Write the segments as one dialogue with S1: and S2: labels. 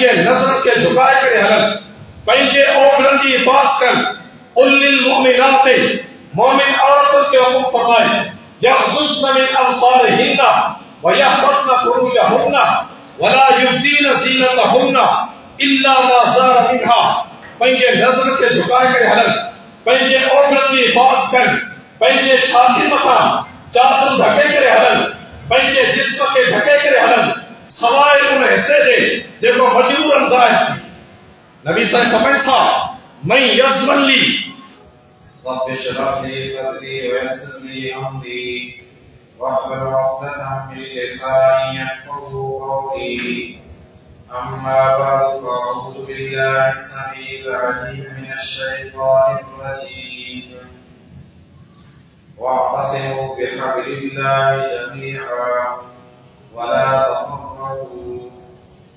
S1: पंहिंजे नज़र के झुकाए करे हलन, पंहिंजे ओभरनि जी हिफ़ाज़त कनि। क़ुल लिल मुमिनाति, मोमिन औरतुनि खे हुकुम फरमाए, यग़ज़ुज़्न मिन अब्सारिहिन्ना व यहफ़ज़्न फ़ुरूजहन्ना वला युब्दीन ज़ीनतहुन्ना इल्ला मा ज़हरा मिन्हा। पंहिंजे नज़र के झुकाए करे हलन, पंहिंजे ओभरनि जी हिफ़ाज़त कनि, पंहिंजे छाती मथां चादर ढके करे हलन, पंहिंजे जिस्म के ढके करे हलन, सवाइ उन हिस्से जे जेको मजबूरन ज़ाहिर थी। नबी साहब फरमाइनि था, मैं यज़मन ली
S2: रब्बि इश्रह ली सदरी व यस्सिर ली अमरी वहलुल उक़दतम मिन लिसानी यफ़क़हू क़ौली। अम्मा बअद फ़अऊज़ु बिल्लाहि अस्समीइल अलीम मिनश शैतानिर रजीम। वअतसिमू बिहब्लिल्लाहि जमीअन वला तफ़र्रक़ू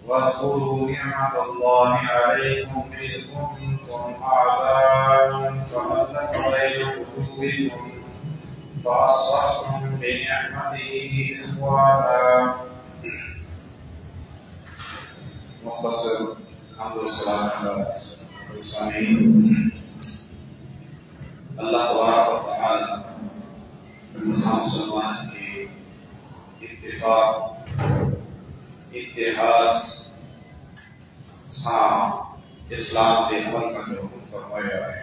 S2: واذكروا نعمة الله عليكم إذ كنتم أعداء فألف بين قلوبكم فأصبحتم بنعمته إخوانا. مختصر الحمد لله على المرسلين. अल्लाह तबारक व तआला मुसलमान के इत्तिफाक इत्तेहाद इस्लाम के अमल करने को फरमाया है।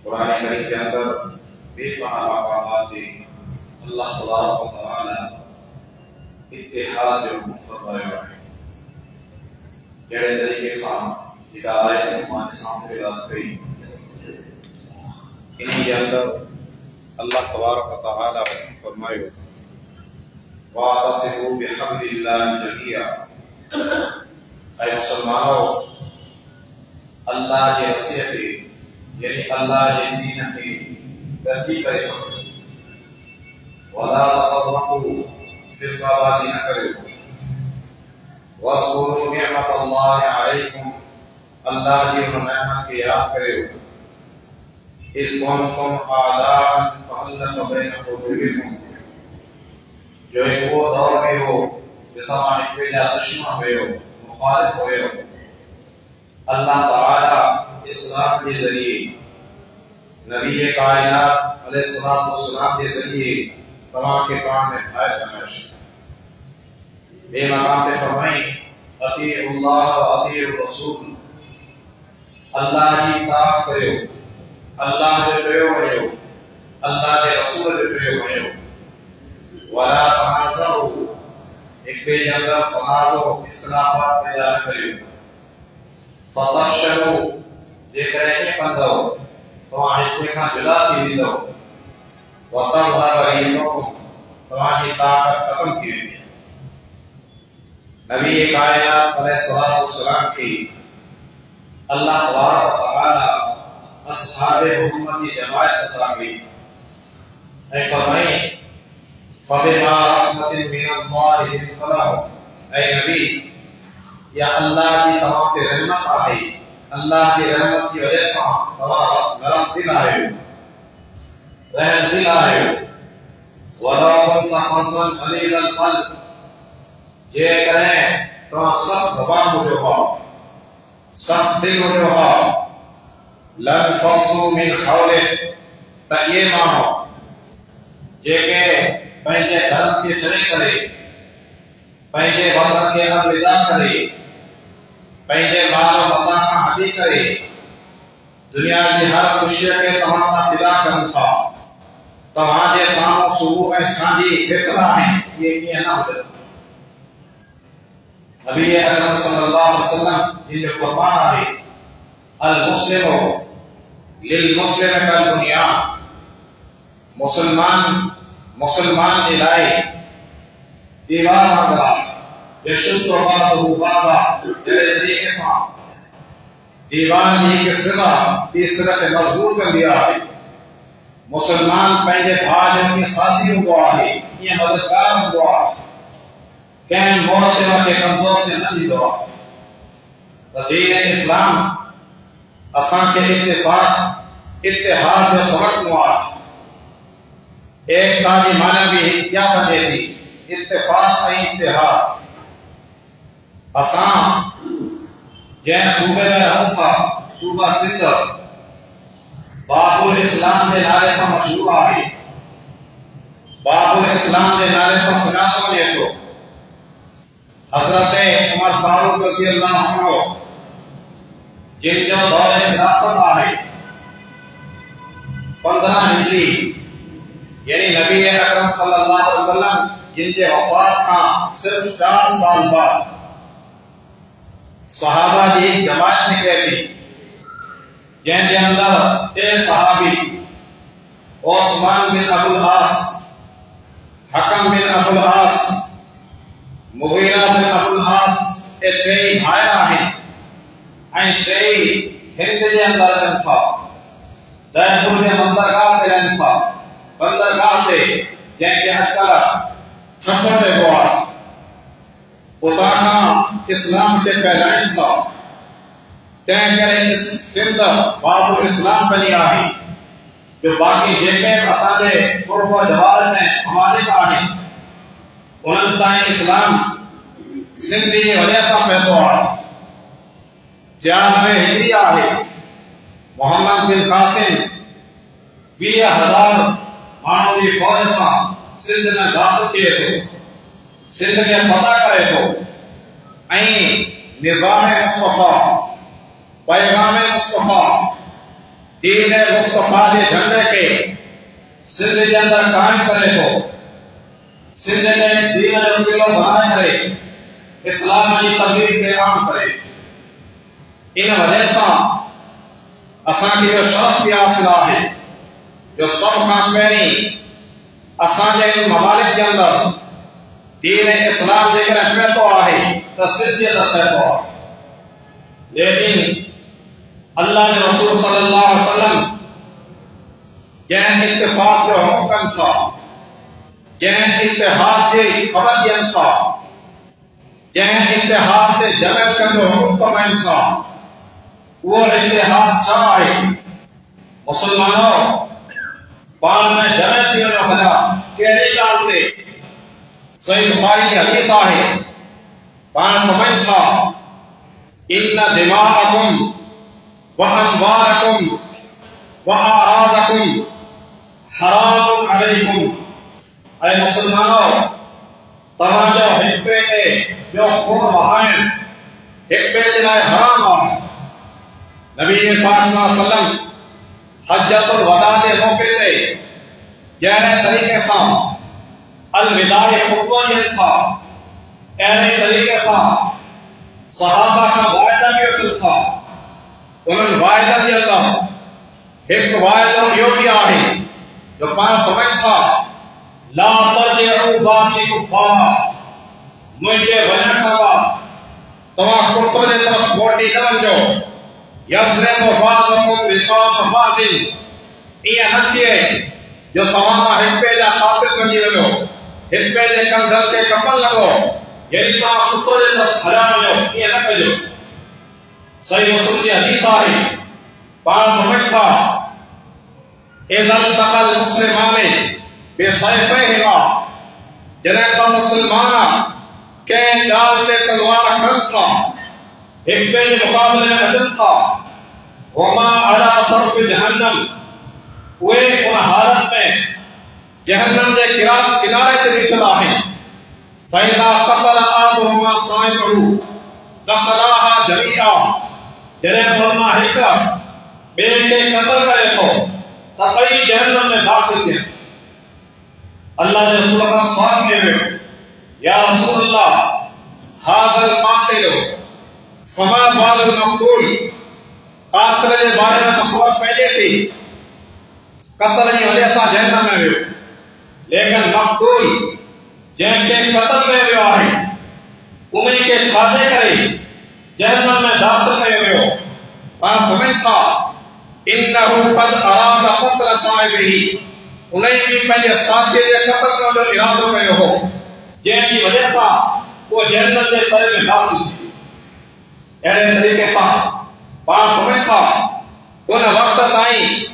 S2: कुरान करीम के अंदर बेपनाह मकामात अल्लाह तबारक व तआला इत्तेहाद जो फरमाया है। जड़े तरीके से हिदायत हमारे सामने बात कही, इन्हीं के अंदर अल्लाह तबारक व तआला फरमाया वातसिमू बिहब्लिल्लाहि जमीअन। ऐ मुसलमानों, अल्लाह के रस्से के यानी अल्लाह के दीन के गद्दी करे, वला तफर्रक़ू फिरकाबाजी न करे। वज़्कुरू निअमतल्लाहि अलैकुम, अल्लाह की नेमत के याद करे। इज़ कुंतुम आदाअन फ़अल्लफ़ बैन क़ुलूबिकुम, जो एक वो दौर में हो जो तमाम पहला दुश्मन हुए हो, मुखालिफ हुए हो। अल्लाह ताला इस्लाम के जरिए नबी कायनात अलैहिस्सलाम के जरिए तमाम के काम में भाई बनाया। बेमकाम पे फरमाई अतीउल्लाह व अतीउर रसूल, अल्लाह की इताअत करो, अल्लाह जो कयो वयो, अल्लाह के रसूल जो कयो वयो। वला तनाज़उ, एक बे अंदर तनाज़ो इख्तिलाफात पैदा न करियो। फतशरू, जेकर ये कंदो तो एक खां जुदा थी वेंदो। वतज़हब रीहुकुम, तव्हांजी ताक़त खत्म थी वेंदी। नबी कायनात अलैहिस्सलाम की अल्लाह तबारक व तआला असहाबे मोहम्मद की जमात अता की। ऐ फरमाई फबिमा रहमतिन मिनल्लाहि लिंत लहुम, ऐ नबी या अल्लाह की तमाम की रहमत आहे, अल्लाह की रहमत की वजह से तमाम नरम दिल आयो, रहम दिल आयो। वला कुंत फज़्लन गलीज़ल क़ल्ब, जे करें तो सख्त ज़बान हो हो, सख्त दिल हो हो। लन फज़्लु मिन हौलिक, त ये मानो जेके पंहिंजे धर्म के छॾे करे, पंहिंजे वतन के अलविदा करे, पंहिंजे माल मता खां हटी करे दुनिया की हर ख़ुशी के तव्हां फिदा कनि था। तव्हांजे साम्हूं सुबुह ऐं सांझी वेठल आहिनि, इहे कीअं न हुजनि। नबी अकरम सल्लल्लाहु अलैहि वसल्लम जिन फरमान आहे अल मुस्लिमु लिल मुस्लिम कल बुनियान, मुसलमान के लाए दीवार वांगुरु यशुद्दु बाज़ुहु बाज़ा, जहिड़े तरीक़े सां दीवार जी हिक सिरा ॿी सिर खे मज़बूत कंदी आहे। मुसलमान पंहिंजे भाउ जो साथी हूंदो आहे, ईअं मददगार हूंदो आहे, कंहिं मौत ते वञी कमज़ोर ते न ॾींदो आहे। त दीन इस्लाम असांखे इत्तिफ़ाक़ इत्तिहाद जो सबक़ ॾिनो आहे। एकता की माना भी क्या बने थी, इत्तेफाक और इत्तेहाद। असां जंहिं सूबे में रहूं था, सूबा सिंध, बाबुल इस्लाम के नाले से मशहूर है। बाबुल इस्लाम के नाले से सुञातो वञे थो। हज़रत उमर फारूक रज़ी अल्लाह अन्हु जिन जो दौर खिलाफत है 15 हिजरी, यानी नबी अकरम सल्लल्लाहु अलैहि वसल्लम जिन जे वफात का सिर्फ 4 साल बाद सहाबा जी एक जमात निकले थी, जंहिंजे अंदर 3 सहाबी ओस्मान बिन अबुल आस, हकम बिन अबुल आस, मुगीरा बिन अबुल आस ए 3 भाई आहिनि ऐं 3 हिंद जे अंदर रहनि था। दहपुर जे बंदरगाह ते रहनि था, बंदरगाह ते जंहिंखे अॼुकल्ह छछो चइबो आहे। उतां खां इस्लाम खे फैलाइनि था। तंहिं करे सिंध बाबुल इस्लाम बनी आहे, जो बाक़ी जेके असांजे कुर्ब जवार में ममालिक आहिनि उन्हनि ताईं इस्लाम सिंध जी वजह सां पहुतो आहे। 93 हिजरी आहे। मोहम्मद बिन कासिम 20,000 माण्हुनि जी फौज सां सिंध में दाख़िल थिए थो, सिंध खे फतह करे थो ऐं निज़ाम मुस्तफ़ा, पैगाम मुस्तफ़ा, दीन मुस्तफ़ा जे झंडे खे सिंध जे अंदर कायम करे थो। सिंध में दीन जो किलो बनाए करे इस्लाम जी तबलीग खे आम करे। इन वजह सां असांखे इहो शरफ़ बि हासिल आहे जो सभ खां पहिरीं असांजे ममालिक के अंदर दीन इस्लाम जेकॾहिं पहुतो आहे त सिंध जे अंदर पहुतो आहे। लेकिन अल्लाह के रसूल सल्लल्लाहु अलैहि वसल्लम जंहिं इत्तिफ़ाक़ जो हुक्म कनि था, जंहिं इत्तिहाद जी ख़बर ॾियनि था, जंहिं इत्तिहाद ते जंग करण जो हुक्म फरमाइनि था, उहो इत्तिहाद छा आहे? मुसलमानों, पाण में जंग थियण जो हला कहिड़ी ॻाल्हि ते? सही बुखारी की हदीस आहे, पाण फरमाइनि था इन्न दिमाअकुम व अमवालकुम व आराज़कुम हरामुन अलैकुम। ऐ मुसलमानों, तव्हांजो हिक ॿिए ते ॿियो खून वहाइण हिक ॿिए जे लाइ हराम आहे। नबी पाक सल्लल्लाहु अलैहि वसल्लम हज्जतुल वदा जे मौके ते जहिड़े तरीक़े सां अलविदाई खुतबा ॾियनि था, अहिड़े तरीक़े सां सहाबा खां वाइदा बि वठनि था। उन्हनि वाइदनि जे अंदर हिकु वाइदो इहो बि आहे जो पाण फरमाइनि था ला तर्जिउ बाक़ी कुफ़ारा, मुंहिंजे वञण खां बाद तव्हां कुफ़र जे तरफ़ मोटी न वञो। यस्रिबु बाज़ुकुम रिक़ाब बाज़िन, ईअं न थिए जो तव्हां मां हिक ॿिए जा क़ातिल बणिजी वञो, हिक ॿिए जे कंधनि ते कपन लॻो, यदि तव्हां कुफ़र जे तरफ़ हलिया वञो, ईअं न कजो। सही मुस्लिम जी हदीस आहे, पाण फरमाइनि था इज़ल तक़ल मुस्लिमाने बेसैफ़िहिमा, जॾहिं त मुसलमान कंहिं ॻाल्हि ते तलवार खणनि था, हिक ॿिए जे मुक़ाबले में हलनि था, वमा अला सर्फ़ जहन्नम, उहे उन हालत में जहन्नम के किनारे ते बीठल आहिनि। फ़इज़ा क़तल आदहुमा साहिबहु दख़लाहा जमीआ, जॾहिं उनमां हिक ॿिए खे क़तल करे थो त ॿई जहन्नम में दाख़िल थियनि। अल्लाह जे रसूल खां सुवाल कयो वियो, या रसूल अल्लाह, हाज़ल क़ातिल फमा बालुल मक़तूल, क़ातिल जे बारे में ख़बर पइजे थी, क़त्ल जी वजह सां जहन्नम में वियो, लेकिन मक़तूल जंहिंखे क़त्ल कयो वियो आहे उन्हीं के छाजे करे जहन्नम में दाख़िल कयो वियो। पाण फरमाइनि था इन्नहु क़द अराद क़त्ल साहिबिही, उन्हीं भी पंहिंजे साथी जे क़त्ल करण जो इरादो कयो हो, जंहिंजी वजह सां वो जहन्नम जे तरे में दाख़िल थी। अहिड़े तरीक़े सां पाण फरमाइनि था उन वक़्त ताईं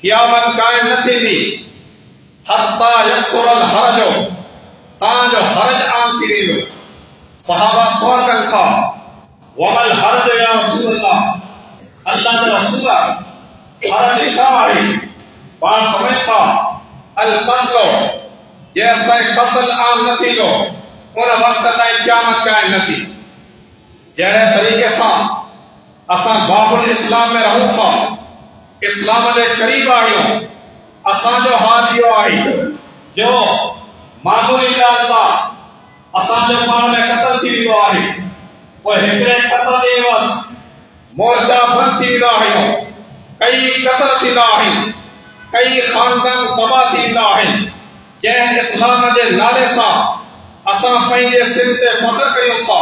S2: क़यामत कायम न थींदी हत्ता यक्सुरल हरज, तव्हांजो हरज आम थी वेंदो।
S1: सहाबा सवाल कन था वमल हर्ज या रसूल अल्लाह, अल्लाह के रसूल हर्ज छा आहे? पाण फरमाए था अल कत्ल, जैसा कत्ल आम न थींदो उन वक्त ताईं क़यामत कायम न थी। जहिड़े तरीक़े सां असां बाबुल इस्लाम में रहूं था, इस्लाम के करीब आहियूं, असांजो हाल इहो आहे जो मामूली ॻाल्हि आहे असांजो पाण में क़त्ल थी वियो आहे, पोइ हिकिड़े क़त्ल जे एवज़ मोर्चा बंदि थी वेंदा आहियूं, कई क़त्ल थींदा आहिनि, कई ख़ानदान तबाह थी वेंदा आहिनि। जंहिं इस्लाम के नाले सां असां पंहिंजे सिर ते फ़ख्र कयूं था,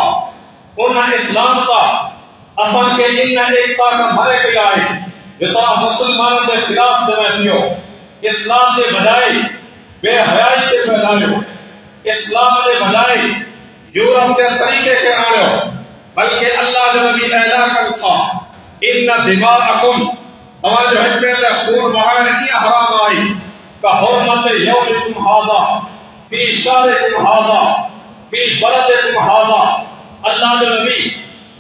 S1: उन इस्लाम का असांखे इन एकता खां भरे कई आहे जो तव्हां मुस्लमाननि जे ख़िलाफ़ जमा थियो, इस्लाम के बजाय बेहयाई ते फैलायो, इस्लाम के बजाय यूरोप के तरीके के आणियो, बल्कि अल्लाह जो नबी ऐलान कनि था इन दिमाअकुम, तव्हांजो हिक ॿिए ते खून वहाइण कीअं हराम आहे का हुर्मत यौमिकुम हाज़ा फी शहरिकुम हाज़ा फी बलदिकुम हाज़ा। अल्लाह जो नबी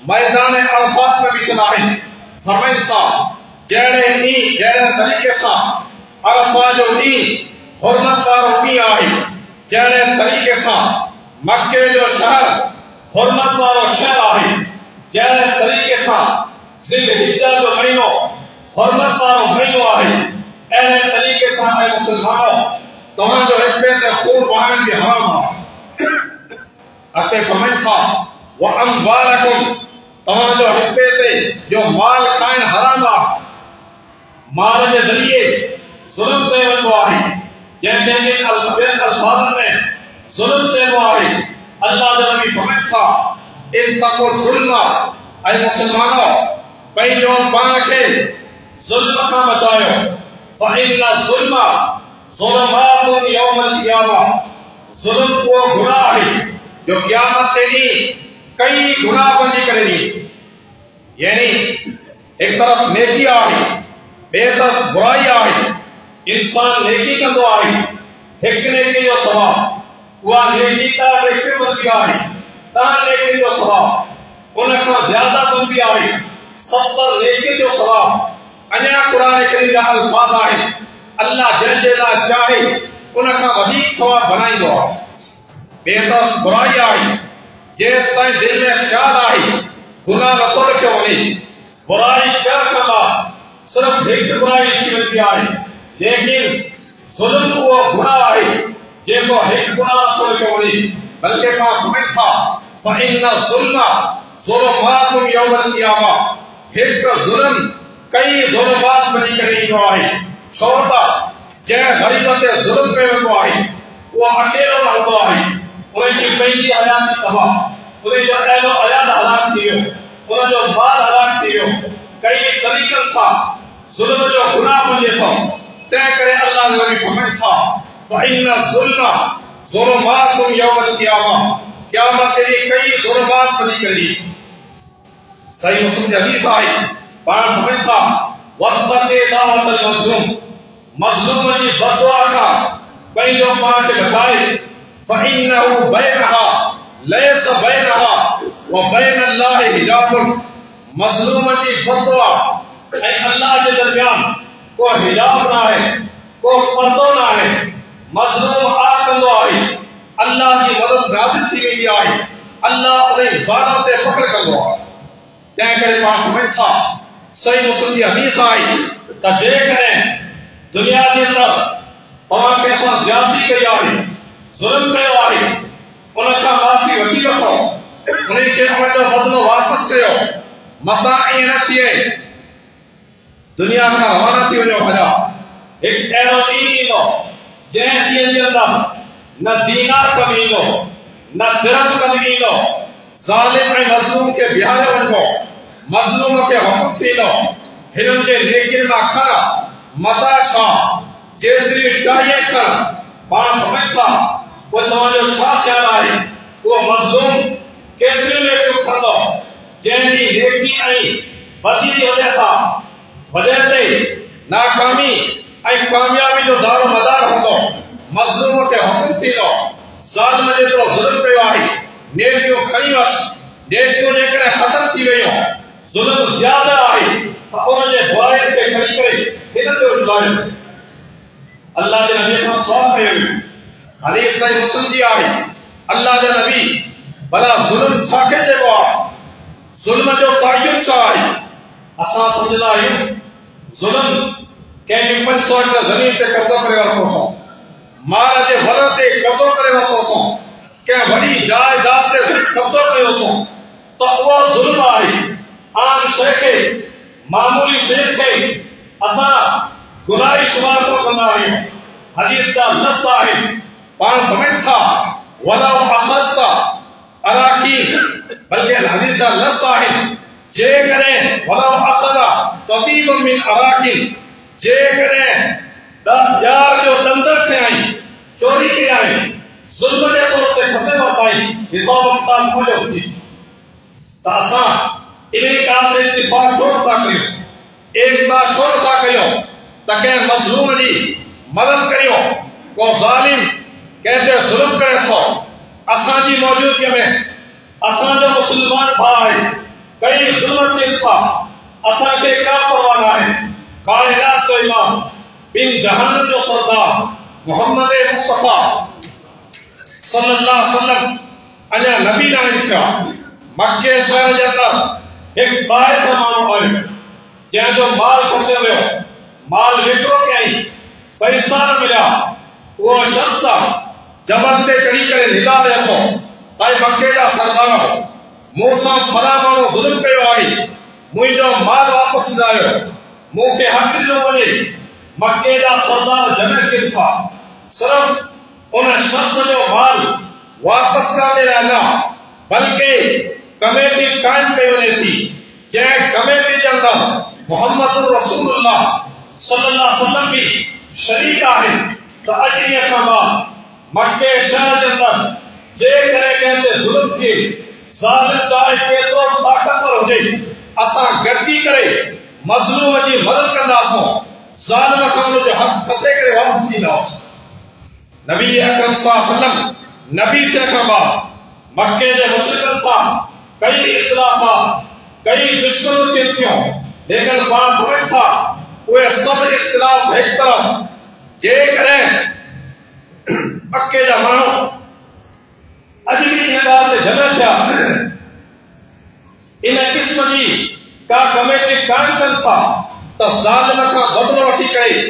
S1: मैदान अरफात में भी चला है, फरमाइनि था जहिड़े ॾींहुं जहिड़े तरीक़े सां अरफा जो ॾींहुं हुर्मत वारो ॾींहुं आहे, जहिड़े तरीक़े सां मक्के जो शहर हुर्मत वारो शहर आहे, जहिड़े तरीक़े सां ज़िलहिज्जा जो महीनो हुर्मत वारो महीनो आहे, अहिड़े तरीक़े सां ऐं मुस्लमानो तव्हांजो हिक ॿिए ते खून वहाइण बि हराम आहे। अॻिते फरमाइनि था व अमवालकुम, तव्हांजो हिक ॿिए ते जो माल खाइण हराम आहे, माल के जरिए जुल्म कयो वेंदो आहे, जंहिं अल्फाज़नि में जुल्म कयो आहे। अल्लाह जो नबी फरमाइनि था इत्तक़ु ज़ुल्म, ऐं मुस्लमानो पंहिंजो पाण खे ज़ुल्म खां बचायो, फ़इन्न ज़ुल्म ज़ुलमातुन यौमल क़ियामा, ज़ुल्म वो गुनाह आहे जो क़यामत ते ॾींहुं कई गुनाह बंदी करेगी। यानी एक तरफ नेकी आहे, ॿिए तरफ बुराई आहे, इंसान नेकी कंदो आहे, हिक नेकी जो सवाब, उहा नेकी का हिक बनदी आहे, तव्हां नेकी जो सवाब उन खां ज़्यादा बनदी आहे 70 नेकी जो सवाब। अञा क़ुरान करीम जा अल्फाज़ आहिनि, अल्लाह जंहिंजे लाइ चाहे उन खां वधीक सवाब बनाईंदो आहे। ॿिए तरफ बुराई आहे, जेसि ताईं दिल में ख़्याल आहे गुनाह नथो लिखियो वञे, बुराई पिया कंदा, सिर्फ हिक बुराई थी वेंदी आहे, लेकिन ज़ुल्म उहो गुनाह आहे जेको हिक गुनाह नथो लिखियो वञे, बल्कि पाण फरमाइनि था फ़इन्न ज़ुल्म ज़ुलमातुन यौमल क़ियामा, हिक ज़ुल्म कई ज़ुल्मात बनी करे ईंदो आहे। छो त जंहिं ग़रीब ते ज़ुल्म कयो वेंदो आहे उहो अकेलो रहंदो आहे, उनजी पंहिंजी हयाती तबाह, उनजो अहिड़ो अयाद हलाक थी वियो, उनजो माल हलाक थी वियो, कई तरीक़नि सां ज़ुल्म जो गुनाह बणे थो। तंहिं करे अल्लाह जो नबी फरमाइनि था फ़इन्न ज़ुल्म ज़ुलमातुन यौमल क़ियामा, क़यामत ते कई ज़ुल्मात बनी करे। सही मुस्लिम जी हदीस आहे, पाण फरमाइनि था वक़्ते दावतल मज़लूम, मज़लूम जी बददुआ खां पंहिंजो पाण खे बचाए, फ़इन्नहु बैनहा लैस बैनहा व बैन अल्लाह हिजाबुन, मज़लूम जी बददुआ ऐं अल्लाह जे दरमियान को हिजाब ना है, को पर्दो ना है। मज़लूम आ कंदो आहे, अल्लाह जी मदद नाज़िल थी वेंदी आहे, अल्लाह उन ज़ालिम ते पकड़ कंदो आहे। तंहिं करे पाण फरमाइनि था सही मुस्लिम जी हदीस आहे त जेकॾहिं दुनिया जे अंदर तव्हां कंहिंसां ज़्यादती कई आहे, ज़ुल्म कयो आहे, उन खां माफ़ी वठी वठो, उनखे उनजो बदिलो वापसि कयो, मता ईअं न थिए दुनिया खां रवाना थी वञो भॼा। हिकु अहिड़ो ॾींहुं ईंदो जंहिं ॾींहं जे अंदरि न दीनार कमु ईंदो, न दिरहम कमु ईंदो, ज़ालिम ऐं मज़लूम खे बीहारियो वञिबो, मज़लूम खे हुकुम थींदो हिननि जे नेकियुनि मां खण, मता छा जेतिरी चाहिए खण। पाण फरमाइनि था पोइ तव्हांजो छा ख़्यालु आहे, उहो मज़लूम केतिरियूं नेकियूं खणंदो जंहिंजी नेकी ऐं बदी जी वजह सां वजह ते नाकामी ऐं कामयाबी जो दारो मदार हूंदो। मज़लूम खे हुकुम थींदो ज़ालिम जेतिरो ज़ुल्म कयो आहे नेकियूं खणी वठ नेकियूं जेकॾहिं ख़तम थी वियूं ज़ुल्म ज़्यादा आहे त उन जे बुराइयुनि खे खणी करे हिन ते उछलायो अल्लाह जे नबी खां सुवाल कयो हदीस सही मुस्लिम जी आहे अल्लाह जे नबी भला ज़ुल्म छा खे चइबो आहे ज़ुल्म जो तइयुन छा आहे असां सम्झंदा आहियूं ज़ुल्म कंहिंजी 500 एकड़ ज़मीन ते कब्ज़ो करे वरितोसीं माल जे वर ते कब्ज़ो करे वरितोसीं कंहिं वॾी जायदाद ते कब्ज़ो कयोसीं त उहो ज़ुल्म आहे आम शइ खे मामूली शइ खे असां गुनाही शुमार कंदा आहियूं हदीस जा लफ़्ज़ आहिनि पाण समझ था वलाउ अख़ज़ता अराकी बल्कि हदीस जा लफ़्ज़ आहिनि जेकॾहिं वलाउ अख़ज़ा तसीब मिन अराकी जेकॾहिं यार जो दंदर थे आई चोरी कई आई ज़ुल्म जे तौर ते फसे वरताई हिसाब किताब खोलियो थी त असां इन ॻाल्हि ते इत्तिफ़ाक़ छो था करियूं एकता छो था करियूं त कंहिं मज़लूम जी मदद करियो को ज़ालिम कंहिं ते ज़ुल्म करे थो असांजी मौजूदगी में असांजो मुस्लमान भाउ आहे कई ज़ुल्म थियनि था असांखे का परवाह न आहे कायनात जो इमाम बिन जहान जो सरदार मोहम्मद मुस्तफा सल्लल्लाहु अलैहि वसल्लम अञा नबी न थिया मक्के शहर जे अंदर एक बाहिर जो माण्हू आयो जंहिंजो माल फसियो वियो माल विकिरो कयईं पैसा न मिलिया उहो शख्स जबल ते चढ़ी करे निदा ॾिए थो भाई मक्के जा सरदार मूं सां फलां माण्हू ज़ुल्म कयो आहे मुंहिंजो माल वापसि ॾियायो मूंखे हक़ ॾिनो वञे मक्के जा सरदार जमे कनि था सिर्फ़ उन शख्स जो माल वापसि करण लाइ न बल्कि कमेटी कायम कई वञे थी जंहिं कमेटी जे अंदरि मोहम्मद रसूलुल्लाह सल्लल्लाहु अलैहि वसल्लम भी शरीक आहे त अॼु ॾींहं खां बाद मक्के शहर जे अंदरि जेकॾहिं कंहिं ते ज़ुल्म थिए ज़ालिम चाहे केतिरो ताक़तवर हुजे असां गॾिजी करे मज़लूम जी मदद कंदासीं ज़ालिम खां उनजो हक़ फसे करे वापसि ॾींदासीं नबी अकरम सल्लल्लाहु अलैहि वसल्लम नबी थियण खां बाद मक्के जे मुशरिकनि सां कई इख़्तिलाफ़ात कई दुश्मनियूं थियूं लेकिन पाण समझ था उहे सभु इख़्तिलाफ़ हिकु तरफ़ जेकॾहिं मक्के जा माण्हू अॼु बि इन ॻाल्हि ते जमे थिया इन क़िस्म जी का कमेटी कायम कनि था त ज़ालिम खां बदिलो वठी करे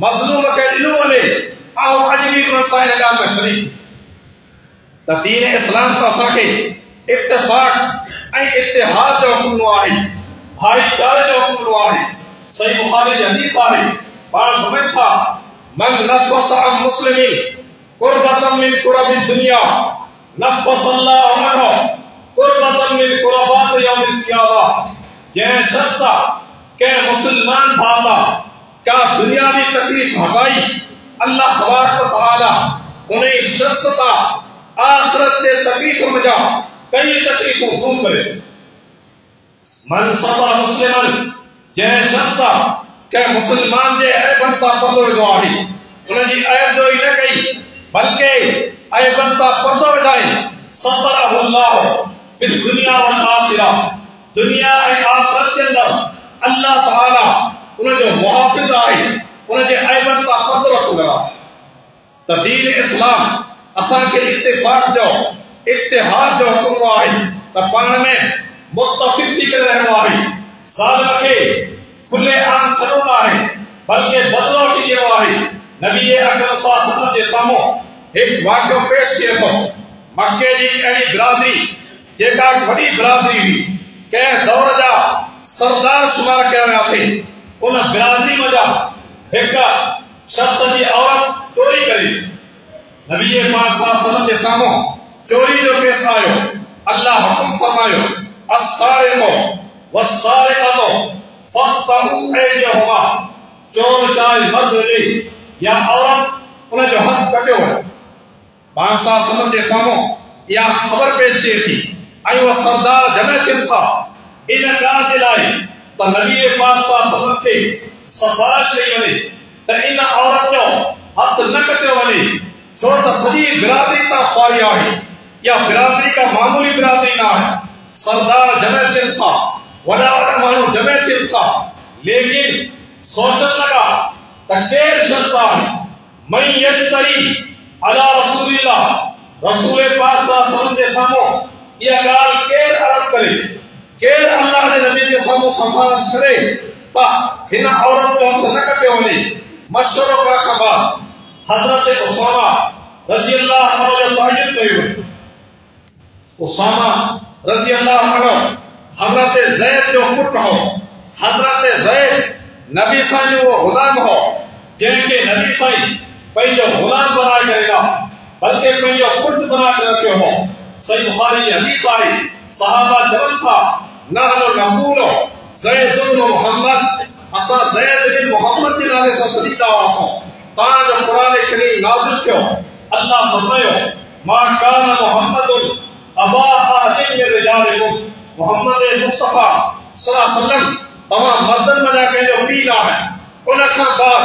S1: मज़लूम खे ॾिनो वञे ऐं अॼु बि उन्हनि सां इन ॻाल्हि में शरीक त दीन इस्लाम त असांखे इत्तिफ़ाक़ ऐं इत्तिहाद जो हुकुम ॾिनो आहे भाईचारे जो हुकुम ॾिनो आहे सही बुखारी जी हदीस आहे पाण समझ था मन नफ़स अन मुस्लिमीन कुर्बतन मिन कुरबि दुनिया नफ़स अल्लाहु अन्हु कुर्बतन मिन कुरबात यौमिल क़ियामा जंहिं शख्स के मुसलमान भाता का दुनियावी तकलीफ हटाई अल्लाह तबारक व तआला उन शख्स का आखिरत के तकलीफ में जा कई तकलीफों दूर करे मन सता मुस्लिमन जंहिं शख्स के मुसलमान जे ऐबन ता पर्दो विधो आहे उन जी ऐब जो ई न कई बल्कि ऐबन ता पर्दो विधाई सतरहु अल्लाह फिल दुनिया वल आखिरा दुनिया ऐं आखिरत के अंदर अल्लाह तआला उन जो मुहाफ़िज़ आहे उन जे ऐबन ता पर्दो रखंदो आहे त दीन इस्लाम असांखे इत्तिफ़ाक़ जो इत्तिहाद जो हुकुम आहे त पाण में मुत्तफ़िक़ थी करे रहणो आहे ज़ालिम खे खुले आम छॾणो न आहे बल्कि बदिलो वठी ॾियणो आहे नबी अकरम सल्लल्लाहु अलैहि वसल्लम जे साम्हूं हिकु वाक़ियो पेश थिए थो मक्के जी अहिड़ी बिरादरी जेका वॾी बिरादरी हुई कंहिं दौर जा सरदार शुमार कया विया थे उन बिरादरी में जा हिकु शख्स जी औरत चोरी करी नबी पाक सल्लल्लाहु अलैहि वसल्लम के सामो चोरी जो केस आयो अल्लाह हुकुम फरमायो अस्सारिक़ु वस्सारिक़तु फक़्तहू ऐदियहुमा चोर चाहे मर्द हुजे या औरत उन जो हथ कटियो पाक सल्लल्लाहु अलैहि वसल्लम के सामो या खबर पेश थिए थी ऐं उहे सरदार जमे थियनि था इन ॻाल्हि जे लाइ त नबी पाक सल्लल्लाहु अलैहि वसल्लम खे सिफ़ारिश कई वञे त इन औरत जो हथ न कटियो वञे छो त सॼी बिरादरी तां ख़्वारी आहे या बिरादरी का मामूली बिरादरी ना है। सरदार जमे थियनि था, वॾा वॾा माण्हू जमे थियनि था, लेकिन सोचण लगा त केरु शख्स आहे मई यजतरी अला रसूलिल्लाह, रसूल पाक सल्लल्लाहु अलैहि वसल्लम जे साम्हूं इहा ॻाल्हि केरु अर्ज़ करे, केरु अल्लाह जे नबी जे साम्हूं सिफारिश करे त हिन औरत जो हथ न कटियो वञे। मशवरो करण खां बाद हज़रत उसामा रज़ी अल्लाह अन्हु जो ताक़ीद कयो। उसामा रज़ी अल्लाह अन्हु हज़रत ज़ैद जो पुटु हो। हज़रत ज़ैद नबी साईं जो वो गुलाम हो जंहिंखे नबी साईं पंहिंजो गुलाम बनाए करेगा, बल्कि पंहिंजो पुटु बनाए करे रखियो हो। सही बुखारी जी हदीस आहे, सहाबा चवनि था नहनु नक़ूलु ज़ैद बिन मुहम्मद, असां ज़ैद बिन मुहम्मद जे नाले सां सॾींदा हुआसीं। तव्हांजो क़ुरान करीम नाज़िल थियो, अल्लाह फरमायो मा कान मुहम्मदुन अबा अहदिन मिन रिजालिकुम, मुहम्मद मुस्तफा सल्लल्लाहु अलैहि वसल्लम तव्हां मर्दनि मञा कंहिंजो पीउ न आहे। उन खां बाद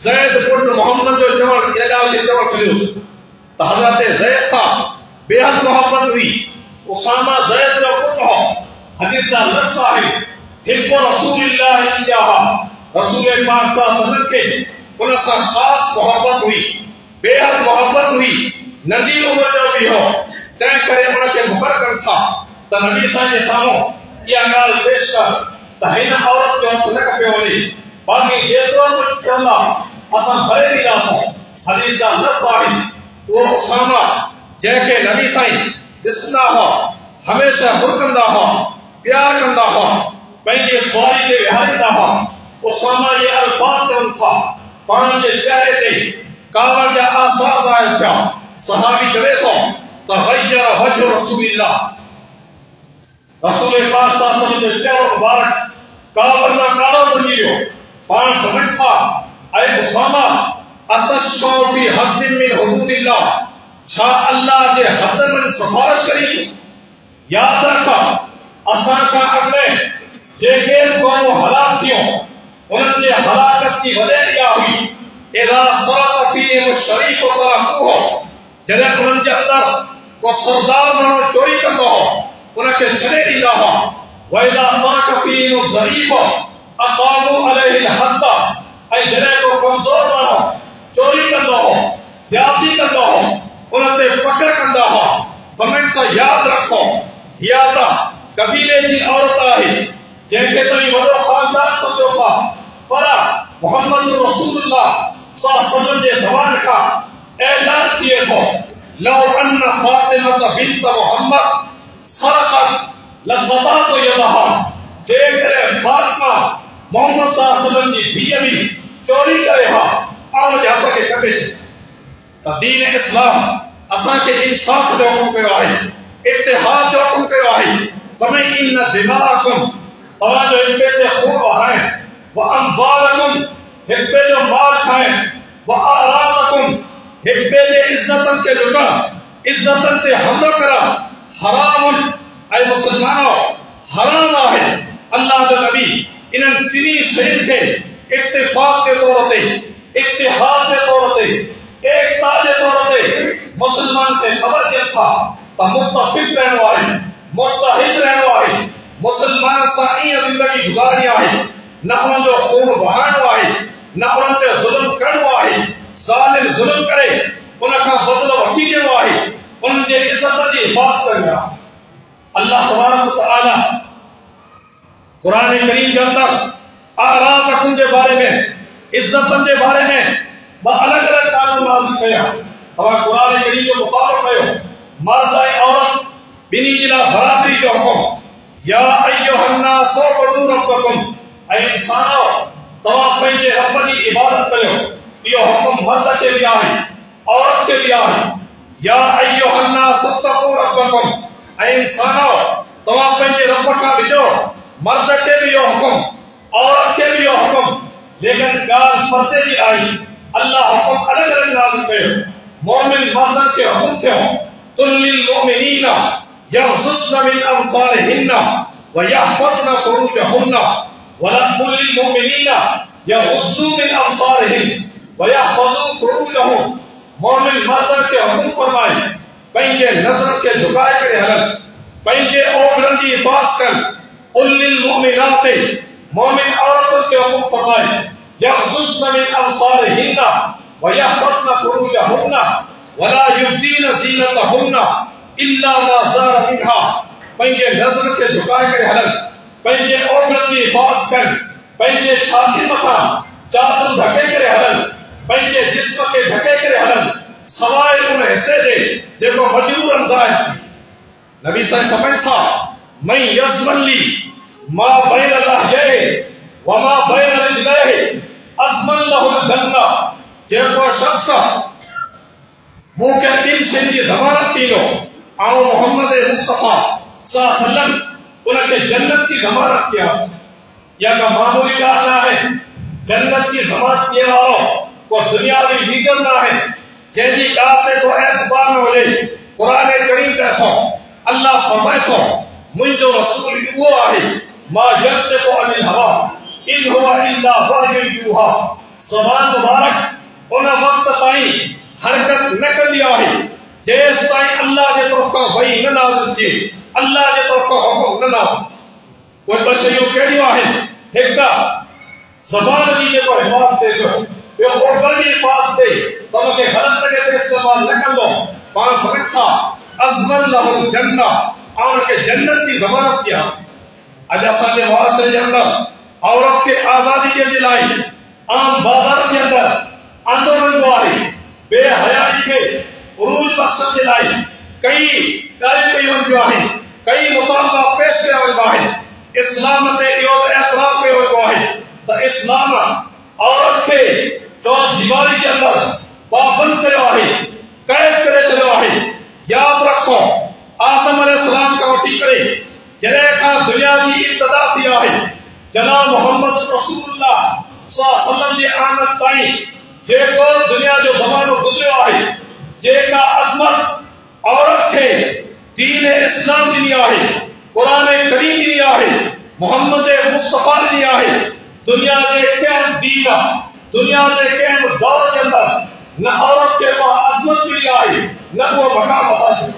S1: ज़ैद पुटु मोहम्मद जो चवण इन ॻाल्हि खे चवण छॾियोसि त हज़रत ज़ैद सां बेहद मोहब्बत हुई। उसामा ज़ैद जो पुटु हो। हदीस जा लफ़्ज़ आहे हिब्बु रसूलिल्लाह इय्याहा, रसूल पाक सल्लल्लाहु अलैहि वसल्लम खे उन सां ख़ासि मोहब्बत हुई, बेहद मोहब्बत हुई, नंढी उमिरि जो बि हो। तंहिं करे उनखे मुक़ररु कनि था त नबी साईं जे साम्हूं इहा ॻाल्हि पेश कर त हिन औरत जो हथ न कटियो वञे, बाक़ी जेतिरो कुझु चवंदा असां भरे ॾींदासीं। हदीस जा लफ़्ज़ आहे उहो उसामा जंहिंखे नबी साईं ॾिसंदा हुआ, हमेशह हुरकंदा हुआ, प्यार कंदा हुआ, पंहिंजी सवारी ते विहारींदा हुआ। उसामा जे अल्फाज़ चवनि था पाण जे चेहरे ते कावड़ जा आसार ज़ाहिर थिया। सहाबी चवे थो त गय्यर वजह रसूलिल्लाह, रसूल पाक सल्लल्लाहु अलैहि वसल्लम जो चेहरो मुबारक कावड़ मां कारो बणिजी वियो। पाण समझ था ऐ उसामा अतशौ फी हद्दिन मिन हुदूदिल्लाह, छा अल्लाह जे हद में सिफारिश करी। याद रख असां खां अॻु जेके क़ौमूं हलाक थियूं उन्हनि जे हलाकत जी वजह इहा हुई इज़ा सरक़ फीहिम शरीफ़ तरकुहो, जॾहिं उन्हनि जे अंदरि को सरदार माण्हू चोरी कंदो हो उनखे छॾे ॾींदा हुआ। वइज़ा तरक़ फीहिम ज़रीफ़ अक़ामू अलैहि हद, ऐं जॾहिं को कमज़ोर माण्हू चोरी कंदो हो, ज़्यादती कंदो हो, उन ते पकड़ कंदा हुआ। फमन त यादि रखो इहा त कबीले जी औरत आहे जंहिंखे तव्हां वॾो ख़ानदान सम्झो था, पर मुहम्मद रसूलुल्लाह सल्लल्लाहु अलैहि वसल्लम जे ज़बान खां ऐलान थिए थो लौ अन्न फातिमा बिन्त मुहम्मद सरक़त लक़तअतु यदहा, जेकॾहिं फातिमा मोहम्मद सल्लल्लाहु अलैहि वसल्लम जी धीअ बि चोरी करे हा आउं जे हथ खे कटे छॾे। त दीन इस्लाम असांखे इंसाफ़ जो हुकुम कयो आहे, इत्तिहाद जो हुकुम कयो आहे। फमन इन दिमाअकुम, तव्हांजो हिक ॿिए ते खून वहाइण, व अमवालकुम, हिक ॿिए जो माल खाइण, व आराज़कुम, हिक ॿिए जे इज़्ज़तनि खे लुटण, इज़्ज़तनि ते हमिलो करण हरामुन, ऐं मुस्लमानो हराम आहे। अल्लाह जो नबी इन्हनि टिनी शयुनि खे इत्तिफ़ाक़ के तौर ते, इत्तिहाद के तौर ते, एकता के तौर ते मुसलमान खे ख़बर ॾियनि था त मुत्तफ़िक़ रहणो आहे, मुत्तहिद रहणो आहे, मुसलमान सां ईअं ज़िंदगी गुज़ारणी आहे, न उन्हनि जो खून वहाइणो आहे, न उन्हनि ते ज़ुल्म करणो आहे। ज़ालिम ज़ुल्म करे उन खां बदिलो वठी ॾियणो आहे, उन्हनि जे इज़्ज़त जी हिफ़ाज़त करणी आहे। अल्लाह तबारक व तआला कुरान करीम के अंदर आराज़कुम के बारे में, इज्जतन के बारे में अलग अलग कानून नाज़िल कया। तव्हां कुरान करीम जो मुताबिक़ कयो, मर्द ऐं औरत बिनी जी लाइ बराबरी जो हुकुम। या अय्युहन्नास उबुदू रब्बकुम, ऐं इंसानो तव्हां पंहिंजे रब जी इबादत कयो। इहो हुकुम मर्द के बि आहे, औरत के बि आहे। या अय्युहन्नास तक़ू रब्बकुम, ऐं इंसानो तव्हां पंहिंजे रब खां ॾिजो। मर्द के भी यो हुकुम, औरत के भी यो हुकुम, लेकिन ॻाल्हि पर्दे जी आई। अल्लाह हुकुम अलग अलग नाज़िल कयो। मोमिन मर्दन के हुकुम थियो कुल लिल मुमिनीना यग़ज़ुज़्न मिन अब्सारिहिन्ना व यहफ़ज़्न फ़ुरूजहुन्ना व कुल लिल मुमिनीना यग़ुज़्ज़ू मिन अब्सारिहिम व यहफ़ज़ू फ़ुरूजहुम। मोमिन मर्दन के हुकुम फरमाए पंहिंजे नज़र खे झुकाए करे हलनि, पंहिंजे ओभरनि जी हिफ़ाज़त कनि। क़ुल लिल मुमिनाति, मोमिन औरतुनि खे हुकुम फरमाए, यग़्ज़ुज़्न मिन अब्सारिहिन्ना व यहफ़ज़्न फ़ुरूजहुन्ना वला युब्दीन ज़ीनतहुन्ना इल्ला मा ज़हरा मिन्हा, पंहिंजे नज़र खे झुकाए करे हलनि, पंहिंजे ओभरनि जी हिफ़ाज़त कनि, पंहिंजे छाती मथां चादर ढके करे हलनि, पंहिंजे जिस्म खे ढके करे हलनि, सवाइ उन हिस्से जे जेको मजबूरन ज़ाहिर थी। नबी साईं फरमाइनि था, मन यज़मन ली मा बैन लहयैहि व मा बैन रिजलैहि अज़मन लहुल जन्नह, जेको शख्स मूंखे ॿिनि शयुनि जी ज़मानत ॾींदो, ऐं मोहम्मद मुस्तफ़ा सल्लल्लाहु अलैहि वसल्लम उनखे जन्नत की ज़मानत ॾियां। या का मामूली ॻाल्हि न आहे। जन्नत की ज़मानत ॾियण वारो को दुनियावी लीडर न आहे जंहिंजी ॻाल्हि ते को एतबार न हुजे। क़ुरान करीम चए थो, अल्लाह फरमाए थो, मुंहिंजो रसूल उहो आहे, मा यंतिक़ु अनिल हवा इन हुवा इल्ला वहयुन यूहा, ज़बान मुबारक उन वक़्त ताईं हरकत न कंदी आहे जेसि ताईं अल्लाह जे तरफ़ खां वही न नाज़िल थिए, अल्लाह जे तरफ़ खां हुकुम न नाज़िल थिए। उहे ॿ शयूं कहिड़ियूं आहिनि? हिकु त ज़बान जी जेको हिफ़ाज़त थिए थो, ॿियो ओभर जी हिफ़ाज़त थिए त उनखे ग़लति तरीक़े ते इस्तेमालु न कंदो। पाण फरमाइनि था, अज़मन लहुल जन्नह, ऐं उनखे जन्नत जी ज़मानत ॾियां। अॼु असांजे मुआशरे जे अंदरि औरत खे आज़ादी ॾियण जे लाइ आम बाज़ार जे अंदरि आंदोलन आहे। बेहयाई खे उरूज बख़्शण जे लाइ कई ॻाल्हियूं कयूं वेंदियूं आहिनि, कई मुतालबा पेश कया वेंदा आहिनि। इस्लाम ते इहो एतिराज़ कयो वेंदो आहे त इस्लाम औरत खे चौदीवारी जे अंदरि पाबंद कयो आहे, क़ैद करे छॾियो आहे। यादि रखो, आदम अलैहिस्सलाम खां वठी करे जॾहिं खां दुनिया जी इब्तिदा थी आहे, जनाब मोहम्मद रसूलुल्लाह सल्लल्लाहु अलैहि वसल्लम जी आमद ताईं जेको दुनिया जो ज़मानो गुज़रियो आहे, जेका अज़मत औरत खे दीन इस्लाम ॾिनी आहे, क़ुरान करीम ॾिनी आहे, मोहम्मद मुस्तफ़ा ॾिनी आहे, दुनिया जे कंहिं दीन, दुनिया जे कंहिं दौर जे अंदरि न औरत खे उहा अज़मत मिली आहे, न उहो मक़ाम आहे।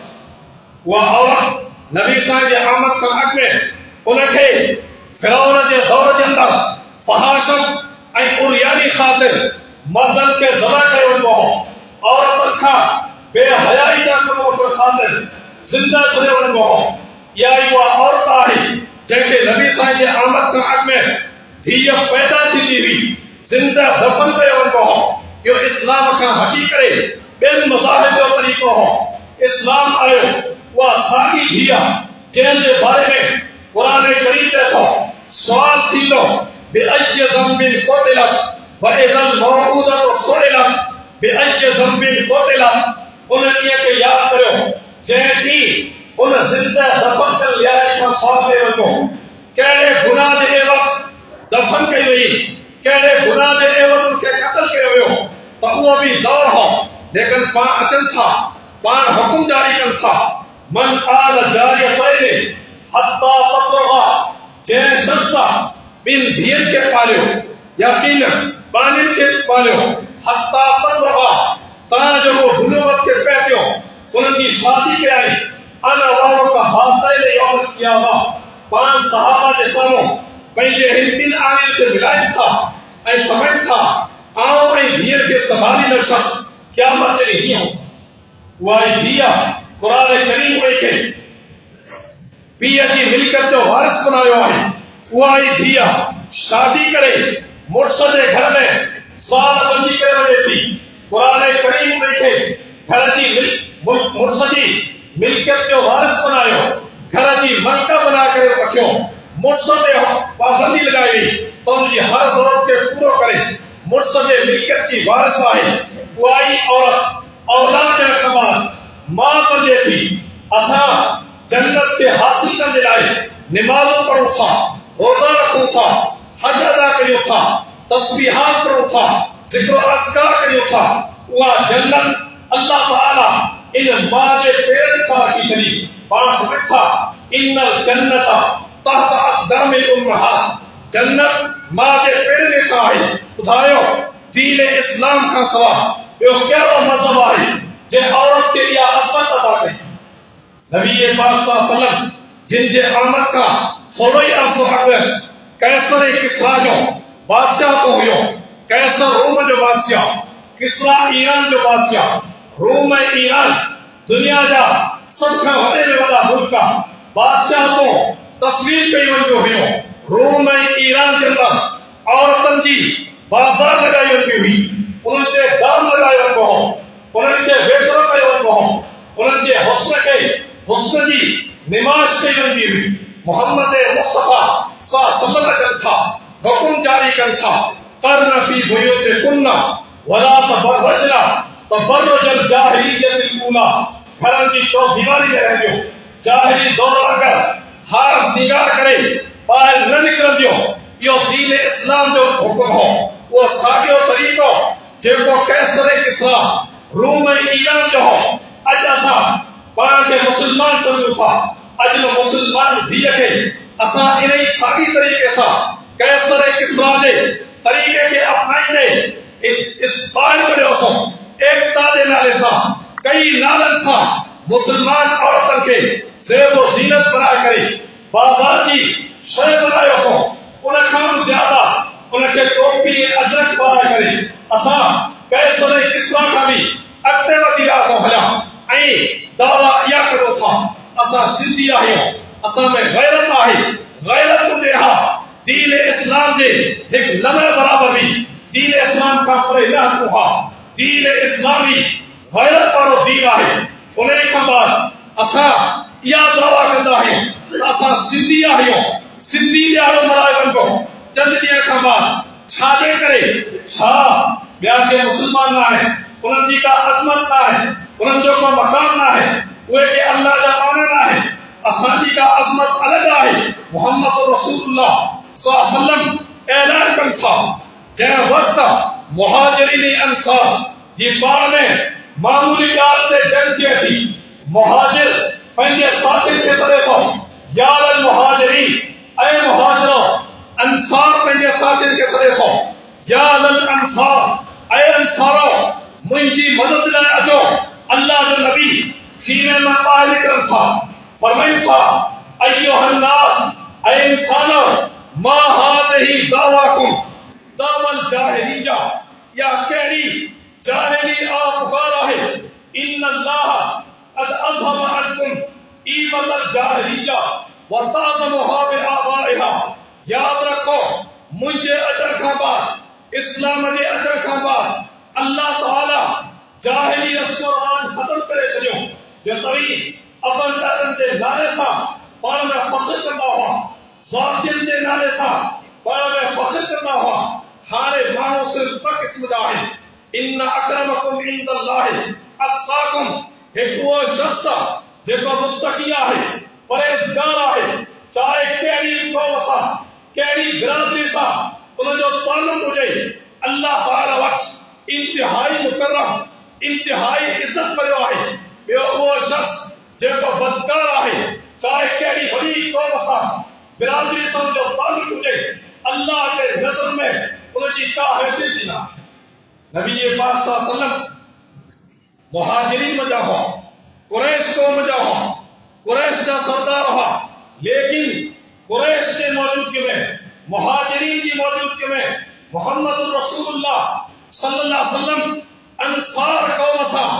S1: उहा औरत नबी साईं जे आमद खां अॻु में उनखे फ़िरौन जे दौर जे अंदरि फ़हाशत ऐं उरियानी ख़ातिर मर्दनि खे ज़बह कयो वेंदो हो। औरतुनि खां बेहयाई जा कम वठण ख़ातिर ज़िंदा छॾियो वेंदो हो। इहा ई उहा औरत आहे जंहिंखे नबी साईं जे आमद खां अॻु में धीअ पैदा थींदी हुई, ज़िंदा दफ़न कयो वेंदो हो। इहो इस्लाम खां हटी करे ॿियनि मज़ाहिब जो तरीक़ो हो। इस्लाम आयो, उहा साॻी धीअ जंहिं जे बारे में क़ुरान करीम चए थो, सुवाल थींदो बिअय्यि ज़ंबिन क़ुतिलत व इज़ल मौऊदतु सुइलत बिअय्यि ज़ंबिन क़ुतिलत। उन ॾींहं खे यादि करियो जंहिं ॾींहुं उन ज़िंदा दफ़न कयल लियारी खां सुवाल कयो वेंदो, कहिड़े गुनाह जे एवज़ दफ़न कई वई, कहिड़े गुनाह जे एवज़ उनखे क़त्ल कयो वियो। त उहो बि दौर हो, लेकिन पाण अचनि था, पाण हुकुम जारी कनि था, मन आल जारियतैनि हत्ता तबलुगा, जंहिं शख़्स ॿिनि धीअनि खे पालियो या ॿिनि बानियुनि खे पालियो, हत्ता तबलुगा, तव्हां जेको बुलूगत खे पहुचियो, उन्हनि जी शादी कयाई, अना वहुका हातैनि यौमल क़ियामा। पाण सहाबा जे साम्हूं पंहिंजे हिन ॿिनि आङियुनि खे मिलाइनि था ऐं फरमाइनि था, आउं ऐं धीअ खे संभालींदड़ शख़्स क़यामत जे ॾींहुं हीअं हूंदो। उहा ई धीअ क़ुरान करीम उन खे पीउ जी मिल्कियत जो वारिस बनायो आहे। उहा ई धीअ शादी करे मुड़ुस जे घर में साल बंदी करे वञे थी। क़ुरान करीम उन खे घर जी मुड़ुस जी मिल्कियत जो वारिस बनायो, घर जी मलक बना करे रखियो, मुड़ुस ते पाबंदी लॻाई त उनजी हर ज़रूरत खे पूरो करे मुड़ुस जे मिल्कियत जी वारिस आहे। उहा ई औरत औलाद जे रखबार मां बजे थी। असां जन्नत खे हासिल करण जे लाइ निमाज़ूं पढ़ूं था, रोज़ा रखूं था, हज अदा कयूं था, तस्बीहात पढ़ूं था, ज़िक्र अस्कार कयूं था। उहा जन्नत अल्लाह ताला इन मां जे पेरनि खां रखी छॾी। पाण फरमाइनि था, इन्नल जन्नत तहत अक़दामिल उम्महात, जन्नत मां जे पेरनि खां आहे। ॿुधायो, दीन इस्लाम खां सवाइ ॿियो कहिड़ो मज़हब आहे जे औरत के लिए असमत अदा कई। नबी पाक सल्लल्लाहु अलैहि वसल्लम जिन जे आमद का थोड़ो ही अर्सो अॻु कैसर किसरा जो बादशाह तो हुयो। कैसर रोम जो बादशाह, किसरा ईरान जो बादशाह। रोम ऐं ईरान दुनिया जा सब खां वॾे में वॾा मुल्क बादशाह तो तस्वीर कई वंदो हुयो। रोम ऐं ईरान जे अंदरि औरतन जी बाज़ार लगाई वेंदी हुई, उन्हनि ते दाम लगायो वेंदो हो, उन्हनि खे वेकिरो कयो वेंदो हो, उन्हनि जे हुस्न खे हुस्न जी निमाश कई वेंदी हुई। मोहम्मद मुस्तफा सल्लल्लाहु अलैहि वसल्लम था हुकुम जारी कनि था करन फी बुयूतिकुन्ना वला तबरजना तबरजुल जाहिलियतिल ऊला। घरनि जी तो दीवारी में रहिजो, जाहिली दौर अगर हार सिंगार करे ॿाहिरि न निकिरंदियो। इहो दीन इस्लाम जो हुकुम हो, वो साॻियो तरीक़ो जेको कैसर किसरा रोम ऐं ईरान जो हो। अॼु असां पाण खे मुस्लमान सम्झूं था। अॼु मुस्लमान धीअ खे असां इन ई साॻी तरीक़े सां कैसर किसरा जे तरीक़े खे अपनाईंदे इस ॿाहिरि कढियोसीं एकता जे नाले सां, कई नालनि सां मुस्लमान औरतनि खे ज़ेब ज़ीनत बनाए करे बाज़ार जी शइ बनायोसीं। उन खां बि ज़्यादा उनखे टोपी अजरक पाराए करे असां कैसर किसरा खां बि अॻिते वधी वियासीं हलिया ऐं दावा इहा करो था असां सिंधी आहियूं, असां में गैरत आहे। गैरत जे हा दीन इस्लाम जे हिकु लम्हे बराबर बि दीन इस्लाम खां परे न हटूं हा। दीन इस्लामी गैरत वारो दीन आहे। उन खां बाद असां इहा दावा कंदा आहियूं त असां सिंधी आहियूं। सिंधी ॾियारो मल्हायो वेंदो चंद ॾींहं खां बाद। छाजे करे? छा ॿिया के मुस्लमान न आहे, उन्हनि जी का अज़मत न आहे, उन्हनि जो को मकाम न आहे, उहे के अल्लाह जा मानन आहे। असांजी का अज़मत अलॻि आहे। मोहम्मद रसूलुल्लाह सल्लल्लाहु अलैहि वसल्लम ऐलान कनि था जंहिं वक़्तु मुहाजिरीन अंसार जी पाण में मामूली ॻाल्हि ते जंग थिए थी, मुहाजिर पंहिंजे साथी खे सॾे थो यारल मुहाजिरीन, ऐं मुहाजिरो अंसार पंहिंजे साथियुनि खे सॾे थो यारल अंसार, ऐं अंसारो मुंहिंजी मदद लाइ अचो। अल्लाह जो नबी खीने मां ॿाहिरि निकिरनि था, फरमाइनि था अय्युहन नास, ऐं इंसानो मा हाज़िही दावाकुम दावल जाहिलिया। या कहिड़ी जाहिली पुकार आहे। इन्नल्लाह क़द अज़हब अन्कुम ईबतल जाहिलिया व ताज़मुहा बिआबाइहा। याद रखो मुंहिंजे अजर खां बाद, इस्लाम जे अजर खां बाद अल्लाह ताला जाहिली रस्म रवाज खत्म करे छॾियो। जो तव्हीं अपन ॾाॾनि जे नाले सां पाण में फ़ख्र कंदा हुआ, ज़ातियुनि जे नाले सां पाण में फ़ख्र कंदा हुआ। हाणे माण्हू सिर्फ़ ॿ क़िस्म जा आहिनि। इन्न अक्रमकुम इंदल्लाहि अत्क़ाकुम। हिकु उहो शख़्स जेको मुत्तक़ी आहे, परहेज़गार आहे, चाहे कहिड़ी क़ौम सां कहिड़ी बिरादरी सां उनजो ताल्लुक़ हुजे, अल्लाह ताला वटि इंतिहाई मुकर्रम इंतिहाई इज़त वारो आहे। ॿियो उहो शख़्स जेको बदकार आहे, चाहे कहिड़ी वॾी क़ौम सां बिरादरी सां जो ताल्लुक़ हुजे, अल्लाह जे नज़र में उनजी का हैसियत न आहे। नबी पाक सल्लल्लाहु अलैहि वसल्लम मुहाजिरीन में जा हुआ, कुरैश कौम जा हुआ, कुरैश जा सरदार हुआ, लेकिन कुरैश के मौजूदगी में, मुहाजिरीन की मौजूदगी में मोहम्मद रसूलुल्लाह सल्लल्लाहु अलैहि वसल्लम अंसार कौम सां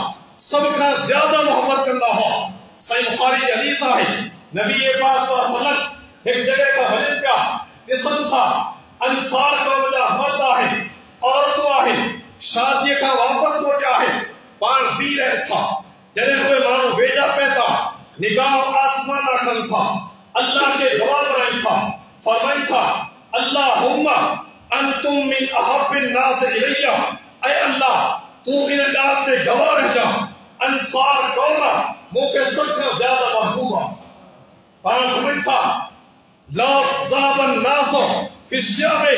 S1: सब का ज्यादा मोहब्बत करना हो। सही बुखारी की हदीस है, नबी पाक सल्लल्लाहु अलैहि वसल्लम एक जगह का हजर का किस्म था, अंसार कौम जा मर्द है, औरतों है, शादी का वापस लौटा है, पान पी रहे था, जने हुए मानो वेजा पैता, निगाह आसमान रखन था, अल्लाह के जवाब रहे था, फरमाई था, अल्लाहुम्मा अंतुम मिन अहब्बिन नास इलैया। ऐ अल्लाह तू इन बात से गवाह रह जा, अंसार कौम मुझे सबसे ज्यादा महबूबा। पान समझ था ला ज़ाबन नासो फिश्या में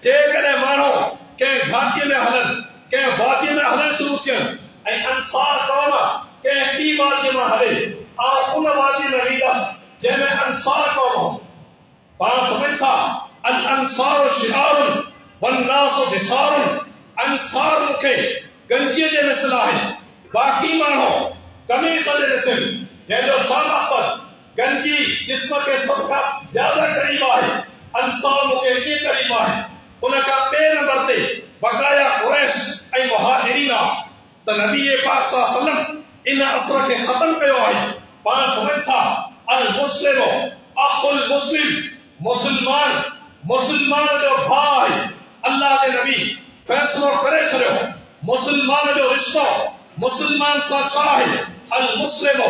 S1: जेकरे मानो के घाटी में हलन के वादी में हलन शुरू किया, ऐ अंसार कौम के ती वादी में हले और उन वादी में रीदस जेमे अंसार कौम। पान समझ था अल अंसार शिआरुन वन नासो दिसारुन। अंसार मुखे गंजे जे मिसला है, बाकी मानो कमीज ॾिसिन जंहिंजो छा मक़सद गंजी जिस्म के सबका ज्यादा करीब आहे अंसार मूंखे कीअं करीब आहे उन खां ॿिए नंबर ते बक़ाया कुरैश ऐं मुहाजिरीन त नबी पाक सल्लल्लाहु अलैहि वसल्लम इन असर खे ख़त्म कयो आहे। पाण समझ था अल मुस्लिम अखुल मुस्लिम मुसलमान मुसलमान जो भाउ आहे। अल्लाह के नबी फैसलो करे छॾियो मुसलमान जो रिश्तो मुसलमान सां छा आहे। अल मुस्लिम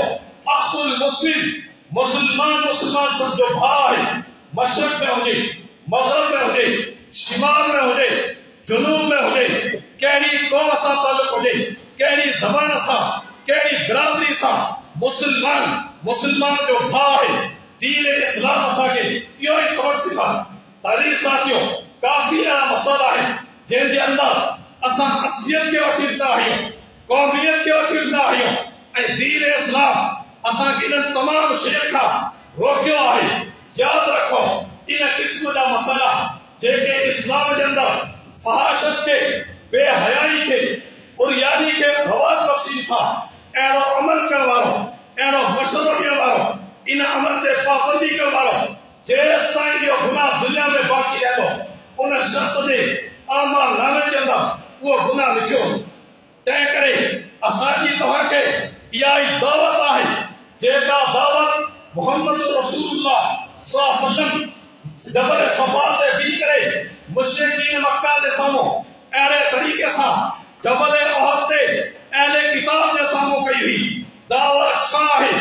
S1: अखुल मुस्लिम मुसलमान मुसलमान सां जो भाउ आहे। मशरक़ में हुजे मग़रिब में हुजे शिमाल में हुजे जुनूब में हुजे कहिड़ी क़ौम सां ताल्लुक़ हुजे कहिड़ी ज़बान सां कहिड़ी बिरादरी सां मुसलमान मुसलमान जो भाउ आहे। दीन इस्लाम असांखे इहो ई सबक सिखाए। तारीख़ साथियो काफ़ी अहिड़ा मसाइला आहिनि जंहिंजे अंदरि असां असलियत खे वठी ॾींदा आहियूं क़ौमियत खे वठी ॾींदा आहियूं ऐं दीन इस्लाम असांखे इन्हनि तमामु शयुनि खां रोकियो आहे। यादि रखो इन क़िस्म जा मसाइला जेके इस्लाम जे अंदरि फहाशत के बेहयाई के उरियानी के रवाज बख्शीन था अहिड़ो अमल करण वारो अहिड़ो मशवरो ॾियण वारो इन अमल ते पाबंदी करण वारो जेसि ताईं इहो गुनाह दुनिया में बाक़ी रहंदो उन शख़्स जे आमाल नामे जे अंदरि उहो गुनाह लिखियो। तंहिं करे असांजी तव्हांखे इहा ई दावत आहे जेका दावत मोहम्मद रसूलुल्लाह सल्लल्लाहु अलैहि वसल्लम जबल सफ़ा ते बीह करे मुशरिकीन मक्का जे साम्हूं अहिड़े तरीक़े सां जबल उहद ते अहले किताब जे साम्हूं कई हुई। दावत छा आहे।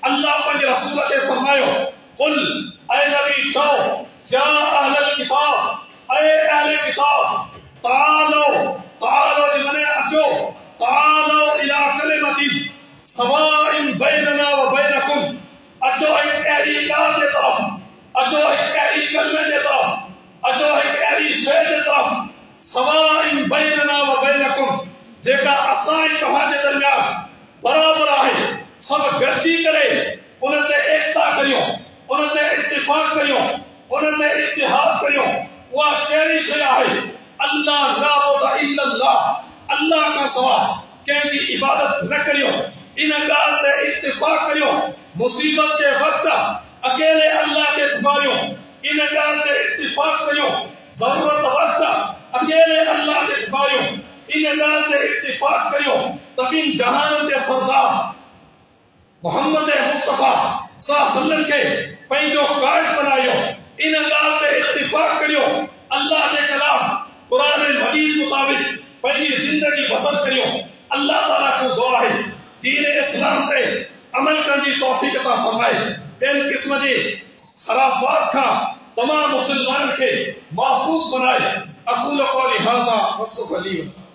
S1: अल्लाह पंहिंजे रसूल खे फरमायो कुल ऐ नबी चओ या अहलल किताब ऐ अहले किताब तालो तालो जे माने अचो तालो इला कलिमतिन सवाइन बैनना व बैनकुम अचो हिकु अहिड़ी ॻाल्हि जे तरफ़ अचो हिकु अहिड़ी कलमे जे तरफ़ अचो हिकु अहिड़ी शइ जे तरफ़ सवाइन बैनना व बैनकुम जेका असां ऐं तव्हांजे दरमियान बराबरि आहे। सभु गॾिजी करे उन ते एकता करियो उन ते इत्तिफ़ाक़ करियो उन ते इत्तिहाद करियो। उहा कहिड़ी शइ आहे। अल्लाह नाबुद इल्लल्लाह अल्लाह खां सवा कंहिंजी इबादत न करियो। इन ॻाल्हि ते इत्तिफ़ाक़ करियो। मुसीबत जे वक़्त अकेले अल्लाह खे पुकारियो। इन ॻाल्हि ते इत्तिफ़ाक़ करियो। ज़रूरत वक़्त अकेले अल्लाह खे पुकारियो। इन ॻाल्हि ते इत्तिफ़ाक़ करियो त ॿिनि जहाननि जे सरदार मोहम्मद मुस्तफ़ा सल्लल्लाहु अलैहि वसल्लम खे पंहिंजो क़ाइद बनायो। इन ॻाल्हि ते इत्तिफ़ाक़ करियो अल्लाह जे कलाम क़ुरान मजीद मुताबिक़ पंहिंजी ज़िंदगी बसर करियो। अल्लाह ताला खां दुआ आहे दीन इस्लाम ते अमल करण जी तौफ़ीक़ अता फरमाए। ॿियनि क़िस्म जे ख़राफ़ात खां तमामु मुसलमाननि खे महफ़ूज़ बनाए। अक़ूलु क़ौली हाज़ा वस्तग़फिरुल्लाह।